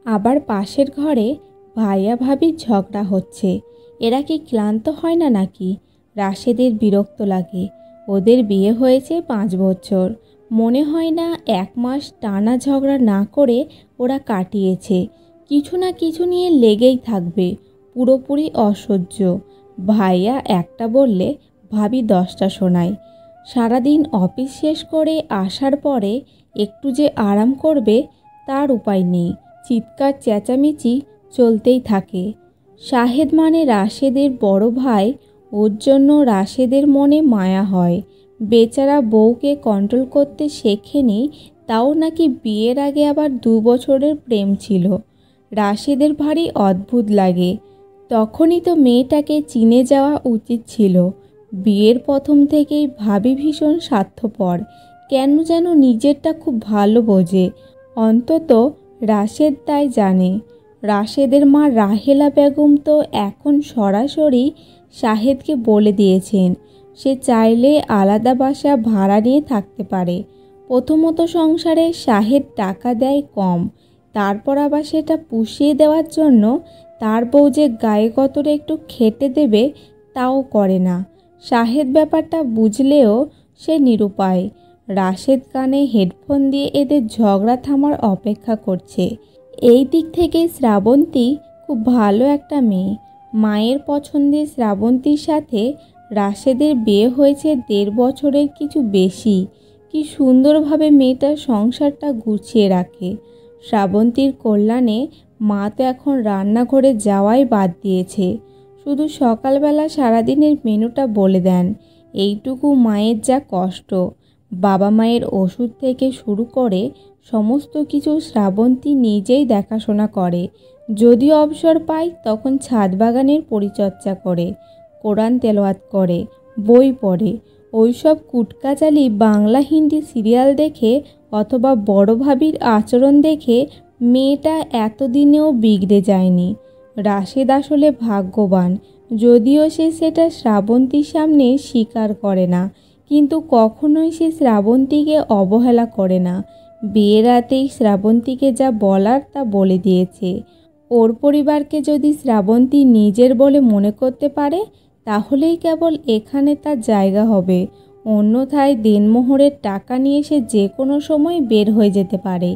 আবার পাশের ঘরে ভাইয়া ভাবির ঝগড়া হচ্ছে। এরা কি ক্লান্ত হয় না নাকি? রাশেদের বিরক্ত লাগে। ওদের বিয়ে হয়েছে 5 বছর, মনে হয় না 1 মাস টানা ঝগড়া না করে ওরা কাটিয়েছে। কিছু না কিছু নিয়ে লেগেই থাকবে, পুরোপুরি অসহ্য। ভাইয়া একটা বললে ভাবি 10টা শোনায়। সারাদিন অফিস শেষ করে আসার পরে একটু যে আরাম করবে তার উপায় নেই। চিৎকার চেঁচামেচি চলতেই থাকে। শাহেদ মানে রাশেদের বড় ভাই, ওর জন্য রাশেদের মনে মায়া হয়। বেচারা বউকে কন্ট্রোল করতে শেখেনি, তাও নাকি বিয়ের আগে আবার 2 বছরের প্রেম ছিল। রাশেদের ভারী অদ্ভুত লাগে। তখনই তো মেয়েটাকে চিনে যাওয়া উচিত ছিল। বিয়ের প্রথম থেকেই ভাবি ভীষণ স্বার্থপর, কেন যেন নিজেরটা খুব ভালো বোঝে। অন্তত রাশেদ তাই জানে। রাশেদের মা রাহেলা বেগম তো এখন সরাসরি শাহেদকে বলে দিয়েছেন সে চাইলে আলাদা বাসা ভাড়া নিয়ে থাকতে পারে। প্রথমত সংসারে শাহেদ টাকা দেয় কম, তারপর আবার সেটা পুষিয়ে দেওয়ার জন্য তার বউ যে গায়ে গতরে একটু খেটে দেবে তাও করে না। শাহেদ ব্যাপারটা বুঝলেও সে নিরুপায়। রাশেদ কানে হেডফোন দিয়ে এদের ঝগড়া থামার অপেক্ষা করছে। এই দিক থেকে শ্রাবন্তী খুব ভালো একটা মেয়ে। মায়ের পছন্দে শ্রাবন্তীর সাথে রাশেদের বিয়ে হয়েছে 1.5 বছরের কিছু বেশি। কি সুন্দরভাবে মেয়েটার সংসারটা গুছিয়ে রাখে। শ্রাবন্তীর কল্যাণে মা তো এখন রান্নাঘরে যাওয়াই বাদ দিয়েছে, শুধু সকালবেলা সারাদিনের মেনুটা বলে দেন। এইটুকু মায়ের যা কষ্ট। বাবা মায়ের ওষুধ থেকে শুরু করে সমস্ত কিছু শ্রাবন্তী নিজেই দেখাশোনা করে। যদি অবসর পায় তখন ছাদ বাগানের পরিচর্যা করে, কোরআন তেলাওয়াত করে, বই পড়ে। ওইসব কুটকাচালি বাংলা হিন্দি সিরিয়াল দেখে অথবা বড় ভাবির আচরণ দেখে মেয়েটা এতদিনেও বিগড়ে যায়নি। রাশেদ আসলে ভাগ্যবান, যদিও সে সেটা শ্রাবন্তীর সামনে স্বীকার করে না, কিন্তু কখনোই সে শ্রাবন্তীকে অবহেলা করে না। বিয়ের রাতেই শ্রাবন্তীকে যা বলার তা বলে দিয়েছে। ওর পরিবারকে যদি শ্রাবন্তী নিজের বলে মনে করতে পারে তাহলেই কেবল এখানে তার জায়গা হবে, অন্যথায় দেনমোহরের টাকা নিয়ে সে যে কোনো সময় বের হয়ে যেতে পারে।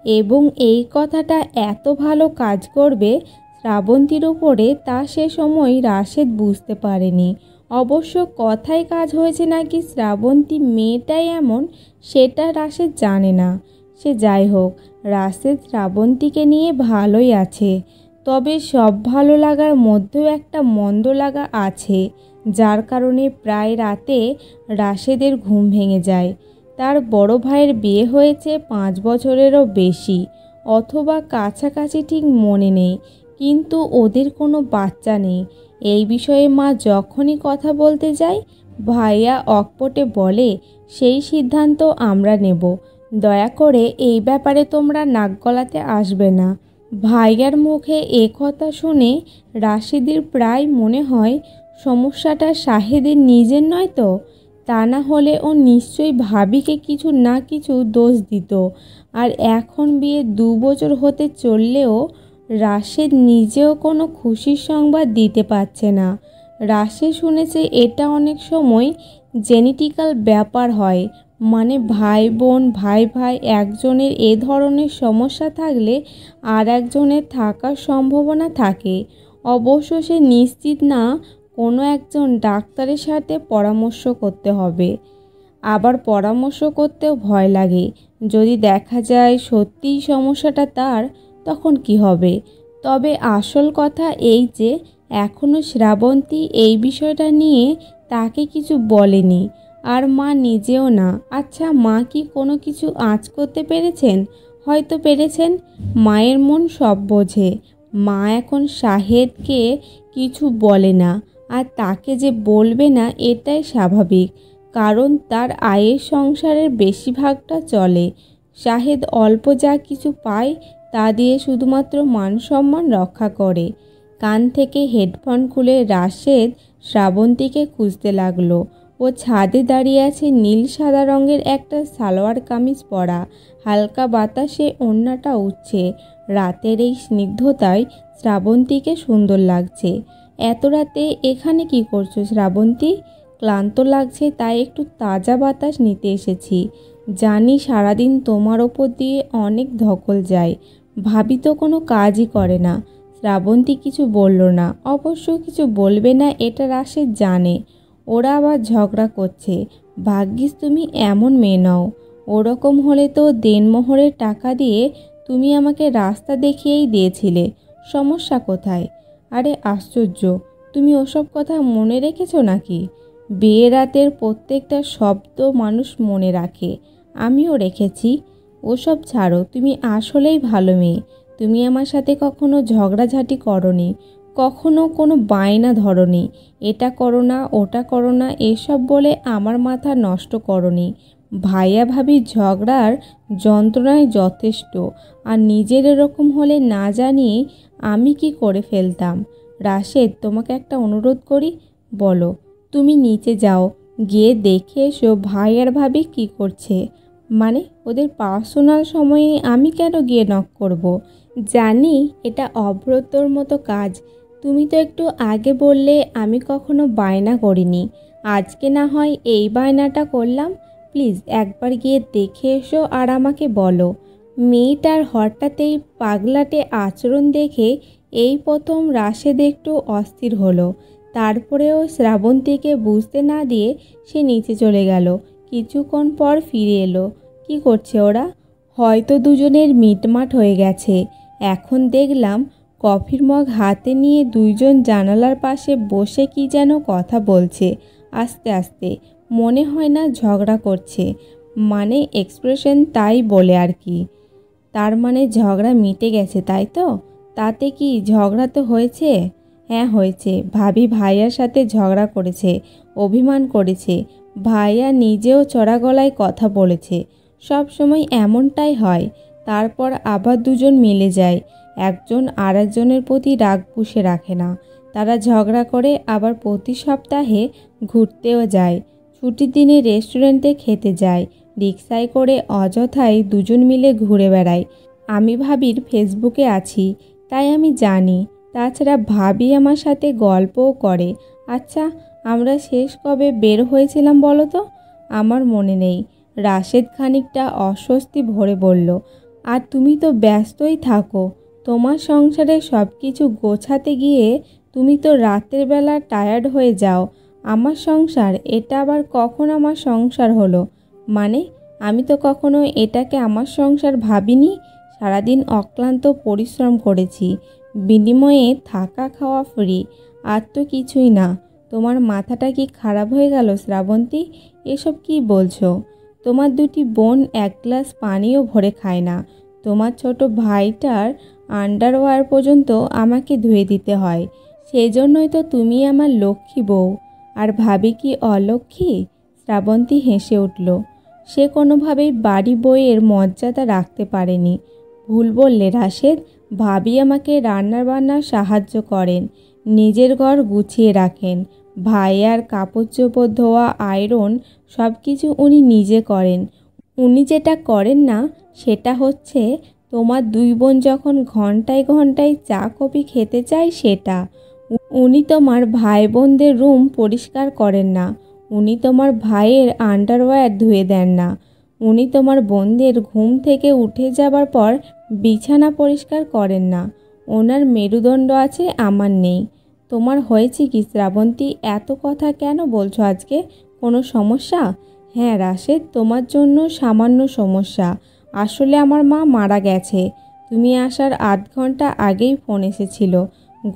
এবং এই কথাটা এত ভালো কাজ করবে শ্রাবন্তীর উপরে তা সে সময় রাশেদ বুঝতে পারেনি। অবশ্য কথায় কাজ হয়েছে নাকি শ্রাবন্তী মেয়েটাই এমন সেটা রাশেদ জানে না। সে যাই হোক, রাশেদ শ্রাবন্তীকে নিয়ে ভালোই আছে। তবে সব ভালো লাগার মধ্যেও একটা মন্দ লাগা আছে, যার কারণে প্রায় রাতে রাশেদের ঘুম ভেঙে যায়। তার বড় ভাইয়ের বিয়ে হয়েছে 5 বছরেরও বেশি, অথবা কাছাকাছি, ঠিক মনে নেই, কিন্তু ওদের কোনো বাচ্চা নেই। এই বিষয়ে মা যখনই কথা বলতে যায় ভাইয়া অকপটে বলে সেই সিদ্ধান্ত আমরা নেব, দয়া করে এই ব্যাপারে তোমরা নাক গলাতে আসবে না। ভাইয়ার মুখে এ কথা শুনে রাশেদের প্রায় মনে হয় সমস্যাটা শাহেদের নিজের নয় তো, তা না হলে ও নিশ্চয়ই ভাবিকে কিছু না কিছু দোষ দিত। আর এখন বিয়ে 2 বছর হতে চললেও রাশেদ নিজেও কোনো খুশির সংবাদ দিতে পারছে না। রাশেদ শুনেছে এটা অনেক সময় জেনেটিক্যাল ব্যাপার হয়, মানে ভাই বোন ভাই ভাই একজনের এ ধরনের সমস্যা থাকলে আর একজনের থাকার সম্ভাবনা থাকে। অবশ্য সে নিশ্চিত না, কোনো একজন ডাক্তারের সাথে পরামর্শ করতে হবে। আবার পরামর্শ করতেও ভয় লাগে, যদি দেখা যায় সত্যিই সমস্যাটা তার, তখন কি হবে? তবে আসল কথা এই যে এখনও শ্রাবন্তী এই বিষয়টা নিয়ে তাকে কিছু বলেনি, আর মা নিজেও না। আচ্ছা, মা কি কোনো কিছু আঁচ করতে পেরেছেন? হয়তো পেরেছেন। মায়ের মন সব বোঝে। মা এখন শাহেদকে কিছু বলে না, আর তাকে যে বলবে না এটাই স্বাভাবিক, কারণ তার আয়ের সংসারের বেশিরভাগটা চলে। শাহেদ অল্প যা কিছু পায় তা দিয়ে শুধুমাত্র মান সম্মান রক্ষা করে। কান থেকে হেডফোন খুলে রাশেদ শ্রাবন্তীকে খুঁজতে লাগলো। ও ছাদে দাঁড়িয়ে আছে, নীল সাদা রঙের একটা সালোয়ার কামিজ পরা, হালকা বাতাসে ওড়নাটা উঠছে। রাতের এই স্নিগ্ধতায় শ্রাবন্তীকে সুন্দর লাগছে। এত রাতে এখানে কি করছো শ্রাবন্তী? ক্লান্ত লাগছে তাই একটু তাজা বাতাস নিতে এসেছি। জানি সারাদিন তোমার ওপর দিয়ে অনেক ধকল যায়। ভাবি তো কোনো কাজই করে না। শ্রাবন্তী কিছু বলল না। অবশ্য কিছু বলবে না এটা রাশেদ জানে। ওরা আবার ঝগড়া করছে। ভাগ্যিস তুমি এমন মেয়ে নও। ওরকম হলে তো দেনমোহরের টাকা দিয়ে তুমি আমাকে রাস্তা দেখিয়েই দিয়েছিলে। সমস্যা কোথায়? আরে আশ্চর্য, তুমি ওসব কথা মনে রেখেছো নাকি? বিয়ে রাতের প্রত্যেকটা শব্দ মানুষ মনে রাখে। আমিও রেখেছি। ওসব ছাড়ো, তুমি আসলেই ভালো মেয়ে। তুমি আমার সাথে কখনো ঝগড়াঝাটি করনি, কখনো কোনো বায়না ধরনি। এটা করো না, ওটা করো না এসব বলে আমার মাথা নষ্ট করনি। ভাইয়া ভাবির ঝগড়ার যন্ত্রণায় যথেষ্ট। আর নিজের এরকম হলে না জানিয়ে আমি কি করে ফেলতাম। রাশেদ, তোমাকে একটা অনুরোধ করি। বলো। তুমি নিচে যাও, গিয়ে দেখে এসো ভাই আর ভাবি কী করছে। মানে ওদের পার্সোনাল সময়ে আমি কেন গিয়ে নক করব? জানি এটা অভ্রতর মতো কাজ। তুমি তো একটু আগে বললে আমি কখনো বায়না করিনি। আজকে না হয় এই বায়নাটা করলাম। প্লিজ একবার গিয়ে দেখে এসো আর আমাকে বলো। মেয়েটার হঠাৎ এই পাগলাটে আচরণ দেখে এই প্রথম রাশেদ একটু অস্থির হলো। তারপরেও শ্রাবন্তীকে বুঝতে না দিয়ে সে নিচে চলে গেল। কিছুক্ষণ পর ফিরে এলো। কি করছে ওরা? হয়তো দুজনের মিটমাট হয়ে গেছে। এখন দেখলাম কফির মগ হাতে নিয়ে দুইজন জানালার পাশে বসে কি যেন কথা বলছে আস্তে আস্তে। মনে হয় না ঝগড়া করছে, মানে এক্সপ্রেশন তাই বলে আর কি। তার মানে ঝগড়া মিটে গেছে, তাই তো? তাতে কি ঝগড়া তো হয়েছে? হ্যাঁ হয়েছে। ভাবি ভাইয়ার সাথে ঝগড়া করেছে, অভিমান করেছে। ভাইয়া নিজেও চড়া গলায় কথা বলেছে। সব সময় এমনটাই হয়। তারপর আবার দুজন মিলে যায়। একজন আর একজনের প্রতি রাগ পুষে রাখে না। তারা ঝগড়া করে আবার প্রতি সপ্তাহে ঘুরতেও যায়। ছুটির দিনে রেস্টুরেন্টে খেতে যায়। রিকশায় করে অযথাই দুজন মিলে ঘুরে বেড়ায়। আমি ভাবির ফেসবুকে আছি তাই আমি জানি। তাছাড়া ভাবি আমার সাথে গল্পও করে। আচ্ছা, আমরা শেষ কবে বের হয়েছিলাম বলো তো? আমার মনে নেই। রাশেদ খানিকটা অস্বস্তি ভরে বলল। আর তুমি তো ব্যস্তই থাকো। তোমার সংসারে সব কিছু গোছাতে গিয়ে তুমি তো রাতের বেলা টায়ার্ড হয়ে যাও। আমার সংসার, এটা আবার কখন আমার সংসার হলো? মানে আমি তো কখনো এটাকে আমার সংসার ভাবিনি। সারাদিন অক্লান্ত পরিশ্রম করেছি, বিনিময়ে থাকা খাওয়া ফ্রি। আর তো কিছুই না। তোমার মাথাটা কি খারাপ হয়ে গেল শ্রাবন্তী? এসব কি বলছো? তোমার দুটি বোন এক গ্লাস পানিও ভরে খায় না। তোমার ছোট ভাইটার আন্ডারওয়্যার পর্যন্ত আমাকে ধুয়ে দিতে হয়। সেজন্যই তো তুমি আমার লক্ষ্মী বউ। আর ভাবি কি অলক্ষ্মী? শ্রাবন্তী হেসে উঠল। সে কোনোভাবেই বাড়ি বইয়ের মর্যাদা রাখতে পারেনি। ভুল বললে রাশেদ। ভাবি আমাকে রান্নাবান্নার সাহায্য করেন, নিজের ঘর গুছিয়ে রাখেন। ভাইয়ার কাপড় চোপড় ধোয়া, আয়রন সব কিছু উনি নিজে করেন। উনি যেটা করেন না সেটা হচ্ছে তোমার দুই বোন যখন ঘন্টায় ঘন্টায় চা কফি খেতে চায় সেটা। উনি তোমার ভাই বোনদের রুম পরিষ্কার করেন না। উনি তোমার ভাইয়ের আন্ডারওয়্যার ধুয়ে দেন না। উনি তোমার বোনদের ঘুম থেকে উঠে যাবার পর বিছানা পরিষ্কার করেন না। ওনার মেরুদণ্ড আছে, আমার নেই। তোমার হয়েছে কি শ্রাবন্তী? এত কথা কেন বলছো আজকে? কোনো সমস্যা? হ্যাঁ রাশেদ, তোমার জন্য সামান্য সমস্যা। আসলে আমার মা মারা গেছে। তুমি আসার আধ ঘন্টা আগেই ফোন এসেছিল।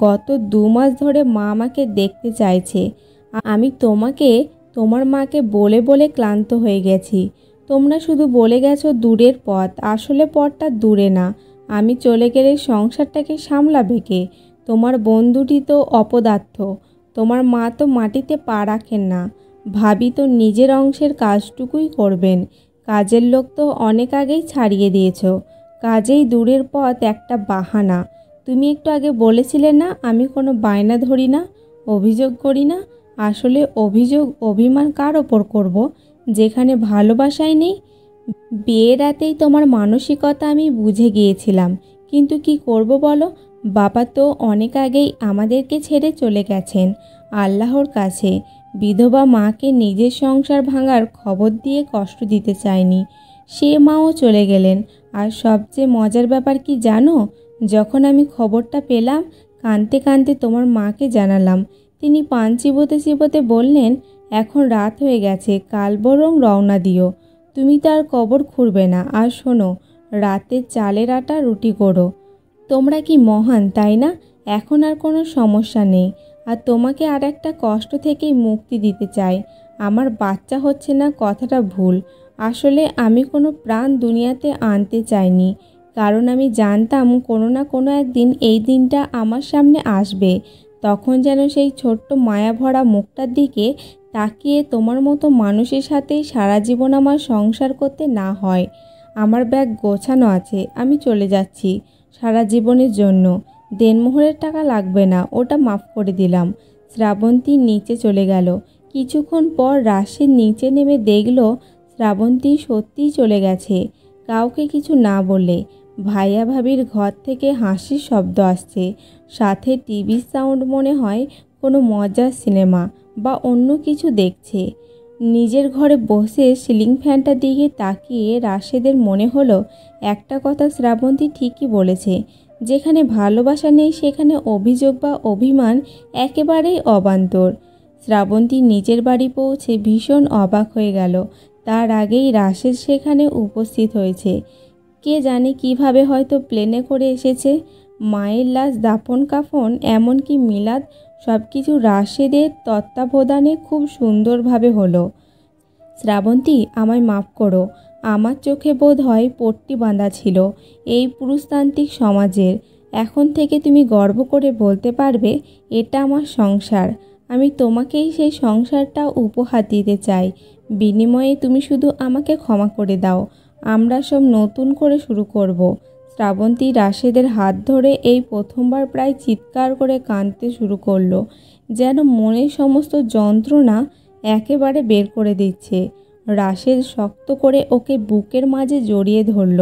গত 2 মাস ধরে মা আমাকে দেখতে চাইছে। আমি তোমার মাকে বলে বলে ক্লান্ত হয়ে গেছি। তোমরা শুধু বলে গেছো দূরের পথ, আসলে পথটা দূরে না। আমি চলে গেলে সংসারটাকে সামলাবে কে? তোমার বোন দুটি তো অপদার্থ। তোমার মা তো মাটিতে পা রাখেন না। ভাবি তো নিজের অংশের কাজটুকুই করবেন। কাজের লোক তো অনেক আগেই ছাড়িয়ে দিয়েছ। কাজেই দূরের পথ একটা বাহানা। তুমি একটু আগে বলেছিলে না আমি কোনো বায়না ধরি না, অভিযোগ করি না? আসলে অভিযোগ অভিমান কার ওপর করব, যেখানে ভালোবাসাই নেই? বিয়ের রাতেই তোমার মানসিকতা আমি বুঝে গিয়েছিলাম, কিন্তু কি করব বলো? বাবা তো অনেক আগেই আমাদেরকে ছেড়ে চলে গেছেন আল্লাহর কাছে। বিধবা মাকে নিজের সংসার ভাঙার খবর দিয়ে কষ্ট দিতে চায়নি, সে মাও চলে গেলেন। আর সবচেয়ে মজার ব্যাপার কি জানো? যখন আমি খবরটা পেলাম, কাঁদতে কাঁদতে তোমার মাকে জানালাম। তিনি পান চিবোতে চিবোতে বললেন, এখন রাত হয়ে গেছে, কাল বরং রওনা দিও। তুমি তো আর কবর খুঁড়বে না। আর শোনো, রাতে চালের আটা রুটি করো। তোমরা কি মহান, তাই না? এখন আর কোনো সমস্যা নেই। আর তোমাকে আর একটা কষ্ট থেকেই মুক্তি দিতে চাই। আমার বাচ্চা হচ্ছে না কথাটা ভুল। আসলে আমি কোনো প্রাণ দুনিয়াতে আনতে চাইনি, কারণ আমি জানতাম কোনো না কোনো একদিন এই দিনটা আমার সামনে আসবে। তখন যেন সেই ছোট্ট মায়াভরা মুখটার দিকে তাকিয়ে তোমার মতো মানুষের সাথে সারা জীবন আমার সংসার করতে না হয়। আমার ব্যাগ গোছানো আছে, আমি চলে যাচ্ছি সারা জীবনের জন্য। দেনমোহরের টাকা লাগবে না, ওটা মাফ করে দিলাম। শ্রাবন্তী নিচে চলে গেল। কিছুক্ষণ পর রাশেদ নিচে নেমে দেখল শ্রাবন্তী সত্যিই চলে গেছে, কাউকে কিছু না বলে। ভাইয়া ভাবির ঘর থেকে হাসির শব্দ আসছে, সাথে টিভির সাউন্ড। মনে হয় কোনো মজার সিনেমা বা অন্য কিছু দেখছে। নিজের ঘরে বসে সিলিং ফ্যানটার দিকে তাকিয়ে রাশেদের মনে হলো একটা কথা শ্রাবন্তী ঠিকই বলেছে, যেখানে ভালোবাসা নেই সেখানে অভিযোগ বা অভিমান একেবারেই অবান্তর। শ্রাবন্তী নিজের বাড়ি পৌঁছে ভীষণ অবাক হয়ে গেল। তার আগেই রাশেদ সেখানে উপস্থিত হয়েছে। কে জানে কিভাবে, হয়তো প্লেনে করে এসেছে। মায়ের লাশ দাফন কাফন এমনকি মিলাদ সব কিছু রাশেদের তত্ত্বাবধানে খুব সুন্দরভাবে হলো। শ্রাবন্তী, আমায় মাফ করো। আমার চোখে বোধ হয় পট্টি বাঁধা ছিল এই পুরুষতান্ত্রিক সমাজের। এখন থেকে তুমি গর্ব করে বলতে পারবে, এটা আমার সংসার। আমি তোমাকেই সেই সংসারটা উপহার দিতে চাই। বিনিময়ে তুমি শুধু আমাকে ক্ষমা করে দাও, আমরা সব নতুন করে শুরু করব। শ্রাবন্তী রাশেদের হাত ধরে এই প্রথমবার প্রায় চিৎকার করে কাঁদতে শুরু করলো, যেন মনের সমস্ত যন্ত্রণা একেবারে বের করে দিচ্ছে। রাশেদ শক্ত করে ওকে বুকের মাঝে জড়িয়ে ধরল।